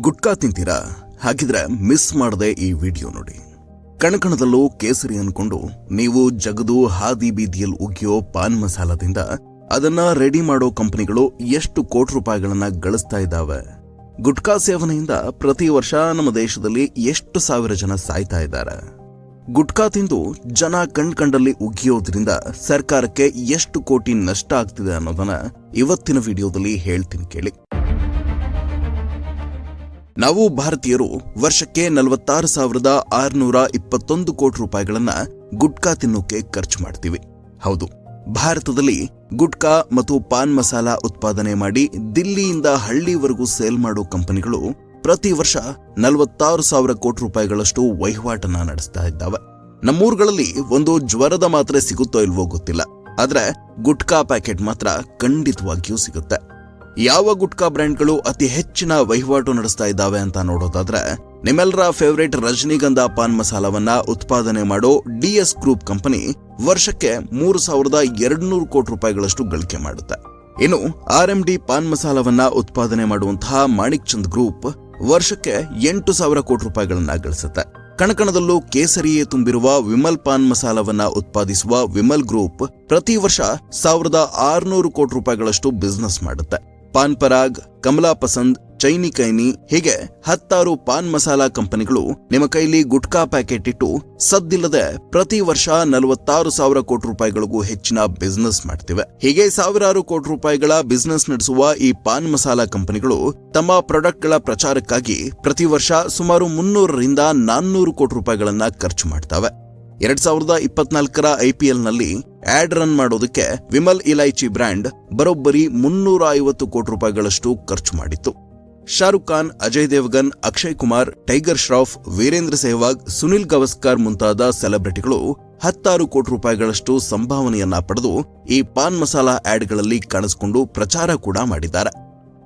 ಗುಟ್ಕಾ ತಿಂತೀರಾ? ಹಾಗಿದ್ರೆ ಮಿಸ್ ಮಾಡದೆ ಈ ವಿಡಿಯೋ ನೋಡಿ. ಕಣಕಣದಲ್ಲೂ ಕೇಸರಿ ಅನ್ಕೊಂಡು ನೀವು ಜಗದು ಹಾದಿ ಬೀದಿಯಲ್ಲಿ ಉಗಿಯೋ ಪಾನ್ ಮಸಾಲದಿಂದ ಅದನ್ನ ರೆಡಿ ಮಾಡೋ ಕಂಪನಿಗಳು ಎಷ್ಟು ಕೋಟಿ ರೂಪಾಯಿಗಳನ್ನ ಗಳಿಸ್ತಾ ಇದ್ದಾವೆ. ಗುಟ್ಕಾ ಸೇವನೆಯಿಂದ ಪ್ರತಿ ವರ್ಷ ನಮ್ಮ ದೇಶದಲ್ಲಿ ಎಷ್ಟು ಸಾವಿರ ಜನ ಸಾಯ್ತಾ ಇದ್ದಾರೆ. ಗುಟ್ಕಾ ತಿಂದು ಜನ ಕಣ್ಕಂಡಲ್ಲಿ ಉಗಿಯೋದ್ರಿಂದ ಸರ್ಕಾರಕ್ಕೆ ಎಷ್ಟು ಕೋಟಿ ನಷ್ಟ ಆಗ್ತಿದೆ ಅನ್ನೋದನ್ನ ಇವತ್ತಿನ ವಿಡಿಯೋದಲ್ಲಿ ಹೇಳ್ತೀನಿ ಕೇಳಿ. ನಾವು ಭಾರತೀಯರು ವರ್ಷಕ್ಕೆ 46,621 ಕೋಟಿ ರೂಪಾಯಿಗಳನ್ನ ಗುಟ್ಕಾ ತಿನ್ನೋಕೆ ಖರ್ಚು ಮಾಡ್ತೀವಿ. ಹೌದು, ಭಾರತದಲ್ಲಿ ಗುಟ್ಕಾ ಮತ್ತು ಪಾನ್ ಮಸಾಲ ಉತ್ಪಾದನೆ ಮಾಡಿ ದಿಲ್ಲಿಯಿಂದ ಹಳ್ಳಿವರೆಗೂ ಸೇಲ್ ಮಾಡೋ ಕಂಪನಿಗಳು ಪ್ರತಿ ವರ್ಷ 46,000 ಕೋಟಿ ರೂಪಾಯಿಗಳಷ್ಟು ವಹಿವಾಟನ್ನ ನಡೆಸ್ತಾ ಇದ್ದಾವೆ. ನಮ್ಮೂರುಗಳಲ್ಲಿ ಒಂದು ಜ್ವರದ ಮಾತ್ರೆ ಸಿಗುತ್ತೋ ಇಲ್ವೋ ಗೊತ್ತಿಲ್ಲ, ಆದ್ರೆ ಗುಟ್ಕಾ ಪ್ಯಾಕೆಟ್ ಮಾತ್ರ ಖಂಡಿತವಾಗಿಯೂ ಸಿಗುತ್ತೆ. ಯಾವ ಗುಟ್ಕಾ ಬ್ರ್ಯಾಂಡ್ಗಳು ಅತಿ ಹೆಚ್ಚಿನ ವಹಿವಾಟು ನಡೆಸ್ತಾ ಇದ್ದಾವೆ ಅಂತ ನೋಡೋದಾದ್ರೆ, ನಿಮ್ಮೆಲ್ಲರ ಫೇವರೇಟ್ ರಜನಿಗಂಧ ಪಾನ್ ಮಸಾಲವನ್ನ ಉತ್ಪಾದನೆ ಮಾಡೋ DS ಗ್ರೂಪ್ ಕಂಪನಿ ವರ್ಷಕ್ಕೆ 3,200 ಕೋಟಿ ರೂಪಾಯಿಗಳಷ್ಟು ಗಳಿಕೆ ಮಾಡುತ್ತೆ. ಇನ್ನು RMD ಪಾನ್ ಮಸಾಲವನ್ನ ಉತ್ಪಾದನೆ ಮಾಡುವಂತಹ ಮಾಣಿಕ್ ಚಂದ್ ಗ್ರೂಪ್ ವರ್ಷಕ್ಕೆ 8,000 ಕೋಟಿ ರೂಪಾಯಿಗಳನ್ನ ಗಳಿಸುತ್ತೆ. ಕಣಕಣದಲ್ಲೂ ಕೇಸರಿಯೇ ತುಂಬಿರುವ ವಿಮಲ್ ಪಾನ್ ಮಸಾಲವನ್ನ ಉತ್ಪಾದಿಸುವ ವಿಮಲ್ ಗ್ರೂಪ್ ಪ್ರತಿ ವರ್ಷ 1,600 ಕೋಟಿ ರೂಪಾಯಿಗಳಷ್ಟು ಬಿಸ್ನೆಸ್ ಮಾಡುತ್ತೆ. ಪಾನ್ ಪರಾಗ್, ಕಮಲಾ ಪಸಂದ್, ಚೈನಿ ಕೈನಿ ಹೀಗೆ 10 ಪಾನ್ ಮಸಾಲಾ ಕಂಪನಿಗಳು ನಿಮ್ಮ ಕೈಲಿ ಗುಟ್ಕಾ ಪ್ಯಾಕೆಟ್ ಇಟ್ಟು ಸದ್ದಿಲ್ಲದೆ ಪ್ರತಿ ವರ್ಷ 46,000 ಕೋಟಿ ರೂಪಾಯಿಗಳಿಗೂ ಹೆಚ್ಚಿನ ಬಿಸ್ನೆಸ್ ಮಾಡ್ತಿವೆ. ಹೀಗೆ ಸಾವಿರಾರು ಕೋಟಿ ರೂಪಾಯಿಗಳ ಬಿಸ್ನೆಸ್ ನಡೆಸುವ ಈ ಪಾನ್ ಮಸಾಲಾ ಕಂಪನಿಗಳು ತಮ್ಮ ಪ್ರಾಡಕ್ಟ್ಗಳ ಪ್ರಚಾರಕ್ಕಾಗಿ ಪ್ರತಿ ವರ್ಷ ಸುಮಾರು 300ರಿಂದ 400 ಕೋಟಿ ರೂಪಾಯಿಗಳನ್ನ ಖರ್ಚು ಮಾಡ್ತವೆ. 2024ರ IPL ನಲ್ಲಿ ಆಡ್ ರನ್ ಮಾಡೋದಕ್ಕೆ ವಿಮಲ್ ಇಲೈಚಿ ಬ್ರ್ಯಾಂಡ್ ಬರೋಬ್ಬರಿ 350 ಕೋಟಿ ರೂಪಾಯಿಗಳಷ್ಟು ಖರ್ಚು ಮಾಡಿತ್ತು. ಶಾರುಖ್ ಖಾನ್, ಅಜಯ್ ದೇವಗನ್, ಅಕ್ಷಯ್ ಕುಮಾರ್, ಟೈಗರ್ ಶ್ರಾಫ್, ವೀರೇಂದ್ರ ಸೆಹ್ವಾಗ್, ಸುನಿಲ್ ಗವಾಸ್ಕರ್ ಮುಂತಾದ ಸೆಲೆಬ್ರಿಟಿಗಳು 10 ಕೋಟಿ ರೂಪಾಯಿಗಳಷ್ಟು ಸಂಭಾವನೆಯನ್ನ ಪಡೆದು ಈ ಪಾನ್ ಮಸಾಲಾ ಆಡ್ಗಳಲ್ಲಿ ಕಾಣಿಸಿಕೊಂಡು ಪ್ರಚಾರ ಕೂಡ ಮಾಡಿದ್ದಾರೆ.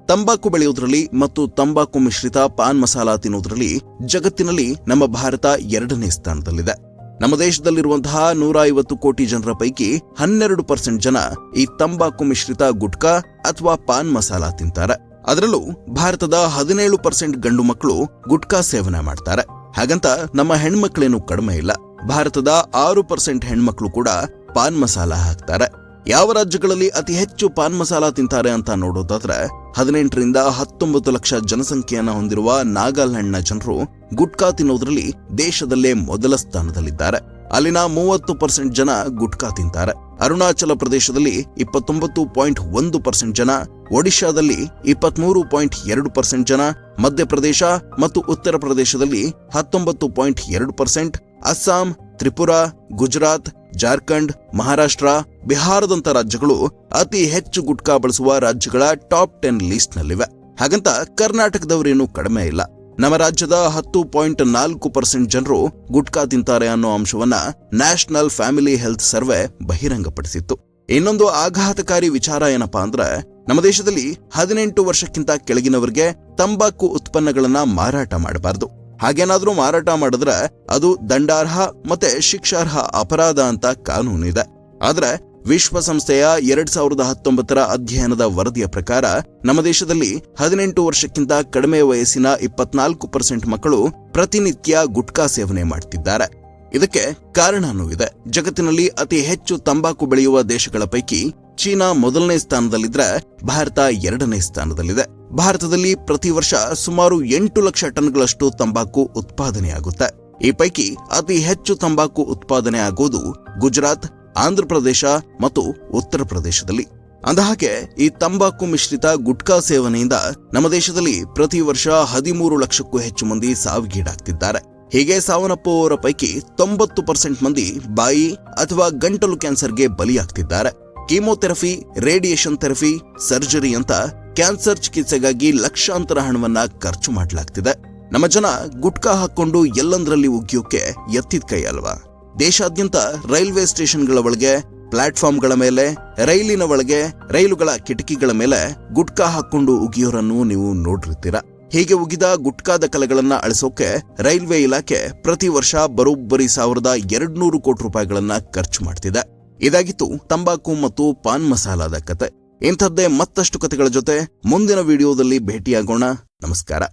ತಂಬಾಕು ಬೆಳೆಯುವುದರಲ್ಲಿ ಮತ್ತು ತಂಬಾಕು ಮಿಶ್ರಿತ ಪಾನ್ ಮಸಾಲ ತಿನ್ನುವುದರಲ್ಲಿ ಜಗತ್ತಿನಲ್ಲಿ ನಮ್ಮ ಭಾರತ 2ನೇ ಸ್ಥಾನದಲ್ಲಿದೆ. ನಮ್ಮ ದೇಶದಲ್ಲಿರುವಂತಹ 150 ಕೋಟಿ ಜನರ ಪೈಕಿ 12% ಜನ ಈ ತಂಬಾಕು ಮಿಶ್ರಿತ ಗುಟ್ಕಾ ಅಥವಾ ಪಾನ್ ಮಸಾಲ ತಿಂತಾರೆ. ಅದರಲ್ಲೂ ಭಾರತದ 17% ಗಂಡು ಮಕ್ಕಳು ಗುಟ್ಕಾ ಸೇವನೆ ಮಾಡ್ತಾರೆ. ಹಾಗಂತ ನಮ್ಮ ಹೆಣ್ಮಕ್ಳೇನು ಕಡಿಮೆ ಇಲ್ಲ. ಭಾರತದ 6% ಹೆಣ್ಮಕ್ಳು ಕೂಡ ಪಾನ್ ಮಸಾಲ ಹಾಕ್ತಾರೆ. ಯಾವ ರಾಜ್ಯಗಳಲ್ಲಿ ಅತಿ ಹೆಚ್ಚು ಪಾನ್ ಮಸಾಲ ತಿಂತಾರೆ ಅಂತ ನೋಡೋದಾದ್ರೆ, 18ರಿಂದ 19 ಲಕ್ಷ ಜನಸಂಖ್ಯೆಯನ್ನ ಹೊಂದಿರುವ ನಾಗಾಲ್ಯಾಂಡ್ನ ಜನರು ಗುಟ್ಕಾ ತಿನ್ನೋದ್ರಲ್ಲಿ ದೇಶದಲ್ಲೇ ಮೊದಲ ಸ್ಥಾನದಲ್ಲಿದ್ದಾರೆ. ಅಲ್ಲಿನ 30% ಜನ ಗುಟ್ಕಾ ತಿಂತಾರೆ. ಅರುಣಾಚಲ ಪ್ರದೇಶದಲ್ಲಿ 29.1% ಜನ, ಒಡಿಶಾದಲ್ಲಿ 23.2% ಜನ, ಮಧ್ಯಪ್ರದೇಶ ಮತ್ತು ಉತ್ತರ ಪ್ರದೇಶದಲ್ಲಿ 19.2%, ಅಸ್ಸಾಂ, ತ್ರಿಪುರಾ, ಗುಜರಾತ್, ಜಾರ್ಖಂಡ್, ಮಹಾರಾಷ್ಟ್ರ, ಬಿಹಾರದಂತ ರಾಜ್ಯಗಳು ಅತಿ ಹೆಚ್ಚು ಗುಟ್ಕಾ ಬಳಸುವ ರಾಜ್ಯಗಳ ಟಾಪ್ 10 ಲಿಸ್ಟ್ ನಲ್ಲಿವೆ. ಹಾಗಂತ ಕರ್ನಾಟಕದವರೇನು ಕಡಿಮೆ ಇಲ್ಲ. ನಮ್ಮ ರಾಜ್ಯದ 10.4% ಜನರು ಗುಟ್ಕಾ ತಿಂತಾರೆ ಅನ್ನೋ ಅಂಶವನ್ನ ನ್ಯಾಷನಲ್ ಫ್ಯಾಮಿಲಿ ಹೆಲ್ತ್ ಸರ್ವೆ ಬಹಿರಂಗಪಡಿಸಿತ್ತು. ಇನ್ನೊಂದು ಆಘಾತಕಾರಿ ವಿಚಾರ ಏನಪ್ಪಾ ಅಂದ್ರೆ, ನಮ್ಮ ದೇಶದಲ್ಲಿ 18 ವರ್ಷಕ್ಕಿಂತ ಕೆಳಗಿನವರಿಗೆ ತಂಬಾಕು ಉತ್ಪನ್ನಗಳನ್ನ ಮಾರಾಟ ಮಾಡಬಾರದು. ಹಾಗೇನಾದ್ರೂ ಮಾರಾಟ ಮಾಡಿದ್ರೆ ಅದು ದಂಡಾರ್ಹ ಮತ್ತೆ ಶಿಕ್ಷಾರ್ಹ ಅಪರಾಧ ಅಂತ ಕಾನೂನಿದೆ. ಆದ್ರೆ ವಿಶ್ವಸಂಸ್ಥೆಯ 2019ರ ಅಧ್ಯಯನದ ವರದಿಯ ಪ್ರಕಾರ ನಮ್ಮ ದೇಶದಲ್ಲಿ 18 ವರ್ಷಕ್ಕಿಂತ ಕಡಿಮೆ ವಯಸ್ಸಿನ 24% ಮಕ್ಕಳು ಪ್ರತಿನಿತ್ಯ ಗುಟ್ಕಾ ಸೇವನೆ ಮಾಡ್ತಿದ್ದಾರೆ. ಇದಕ್ಕೆ ಕಾರಣನೂ ಇದೆ. ಜಗತ್ತಿನಲ್ಲಿ ಅತಿ ಹೆಚ್ಚು ತಂಬಾಕು ಬೆಳೆಯುವ ದೇಶಗಳ ಪೈಕಿ ಚೀನಾ ಮೊದಲನೇ ಸ್ಥಾನದಲ್ಲಿದ್ರೆ ಭಾರತ 2ನೇ ಸ್ಥಾನದಲ್ಲಿದೆ. ಭಾರತದಲ್ಲಿ ಪ್ರತಿ ವರ್ಷ ಸುಮಾರು 8 ಲಕ್ಷ ಟನ್ಗಳಷ್ಟು ತಂಬಾಕು ಉತ್ಪಾದನೆಯಾಗುತ್ತೆ. ಈ ಪೈಕಿ ಅತಿ ಹೆಚ್ಚು ತಂಬಾಕು ಉತ್ಪಾದನೆ ಆಗೋದು ಗುಜರಾತ್, ಆಂಧ್ರಪ್ರದೇಶ ಮತ್ತು ಉತ್ತರ ಪ್ರದೇಶದಲ್ಲಿ. ಅಂದಹಾಗೆ ಈ ತಂಬಾಕು ಮಿಶ್ರಿತ ಗುಟ್ಕಾ ಸೇವನೆಯಿಂದ ನಮ್ಮ ದೇಶದಲ್ಲಿ ಪ್ರತಿ ವರ್ಷ 13 ಲಕ್ಷಕ್ಕೂ ಹೆಚ್ಚು ಮಂದಿ ಸಾವಿಗೀಡಾಗ್ತಿದ್ದಾರೆ. ಹೀಗೆ ಸಾವನ್ನಪ್ಪುವವರ ಪೈಕಿ 90% ಮಂದಿ ಬಾಯಿ ಅಥವಾ ಗಂಟಲು ಕ್ಯಾನ್ಸರ್ಗೆ ಬಲಿಯಾಗ್ತಿದ್ದಾರೆ. ಕೀಮೋಥೆರಪಿ, ರೇಡಿಯೇಷನ್ ಥೆರಪಿ, ಸರ್ಜರಿ ಅಂತ ಕ್ಯಾನ್ಸರ್ ಚಿಕಿತ್ಸೆಗಾಗಿ ಲಕ್ಷಾಂತರ ಹಣವನ್ನ ಖರ್ಚು ಮಾಡಲಾಗ್ತಿದೆ. ನಮ್ಮ ಜನ ಗುಟ್ಕಾ ಹಾಕೊಂಡು ಎಲ್ಲಂದ್ರಲ್ಲಿ ಉಗಿಯೋಕೆ ಎತ್ತಿದ ಕೈ ಅಲ್ವಾ. ದೇಶಾದ್ಯಂತ ರೈಲ್ವೆ ಸ್ಟೇಷನ್ಗಳ ಒಳಗೆ, ಪ್ಲಾಟ್ಫಾರ್ಮ್ಗಳ ಮೇಲೆ, ರೈಲಿನ ಒಳಗೆ, ರೈಲುಗಳ ಕಿಟಕಿಗಳ ಮೇಲೆ ಗುಟ್ಕಾ ಹಾಕೊಂಡು ಉಗಿಯೋರನ್ನು ನೀವು ನೋಡಿರ್ತೀರ. ಹೀಗೆ ಉಗಿದ ಗುಟ್ಕಾದ ಕಲೆಗಳನ್ನ ಅಳಿಸೋಕೆ ರೈಲ್ವೆ ಇಲಾಖೆ ಪ್ರತಿ ವರ್ಷ ಬರೋಬ್ಬರಿ 1,200 ಕೋಟಿ ರೂಪಾಯಿಗಳನ್ನ ಖರ್ಚು ಮಾಡ್ತಿದೆ. ಇದಾಗಿತ್ತು ತಂಬಾಕು ಮತ್ತು ಪಾನ್ ಮಸಾಲಾದ ಕತೆ. ಇಂಥದ್ದೇ ಮತ್ತಷ್ಟು ಕತೆಗಳ ಜೊತೆ ಮುಂದಿನ ವಿಡಿಯೋದಲ್ಲಿ ಭೇಟಿಯಾಗೋಣ. ನಮಸ್ಕಾರ.